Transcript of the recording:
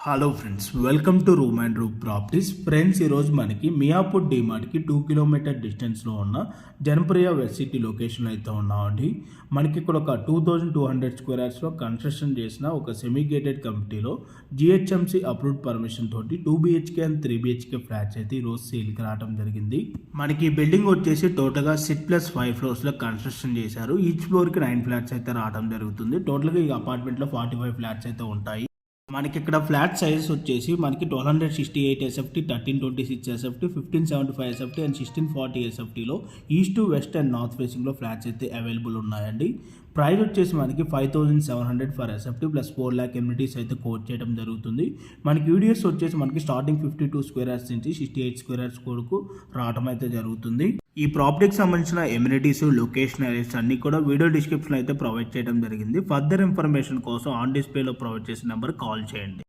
Hello friends, welcome to room and room properties. Friends, ఈరోజు మనకి Miyapur డిమార్ట్కి 2 kilometre డిస్టెన్స్లో ఉన్న జనప్రియ వెస్ట్ సిటీ లొకేషన్లో అయితే ఉన్నామండి. మనకి ఇక్కడ ఒక 2200 స్క్వేర్ యార్డ్స్లో కన్స్ట్రక్షన్ చేసిన ఒక సెమీ గేటెడ్ కమిటీలో జిహెచ్ఎంసీ అప్రూవ్డ్ పర్మిషన్ తోటి 2 BHK అండ్ 3 BHK ఫ్లాట్స్ అయితే ఈరోజు సేల్కి రావడం జరిగింది. మనకి ఈ బిల్డింగ్ వచ్చేసి టోటల్గా 6+5 ఫ్లోర్స్లో కన్స్ట్రక్షన్ చేశారు. ఈచ్ ఫ్లోర్కి 9 ఫ్లాట్స్ అయితే రావడం జరుగుతుంది. టోటల్గా ఈ అపార్ట్మెంట్లో 45 ఫ్లాట్స్ అయితే ఉంటాయి. మనకి ఇక్కడ ఫ్లాట్ సైజ్ వచ్చేసి మనకి 1268 SFT, 1326 SFT, 1575 SFT అండ్ 1640 SFTలో ఈస్ట్ వెస్ట్ అండ్ నార్త్ ఫేసింగ్లో ఫ్లాట్స్ అయితే అవైలబుల్ ఉన్నాయండి. ప్రైస్ వచ్చేసి మనకి 5700 for SFT plus 4 lakh amenities అయితే కోట్ చేయడం జరుగుతుంది. మనకి యూడిఎస్ వచ్చేసి మనకి స్టార్టింగ్ 52 స్క్వేర్ యార్డ్స్ నుంచి 68 స్క్వేర్ యార్డ్స్ వరకు రావడం అయితే జరుగుతుంది. ఈ ప్రాపర్టీకి సంబంధించిన ఎమ్యూనిటీస్, లొకేషన్ ఏరియాస్ అన్ని కూడా వీడియో డిస్క్రిప్షన్లో అయితే ప్రొవైడ్ చేయడం జరిగింది. ఫర్దర్ ఇన్ఫర్మేషన్ కోసం ఆన్ డిస్ప్లేలో ప్రొవైడ్ చేసిన నెంబర్ కాల్ చేయండి.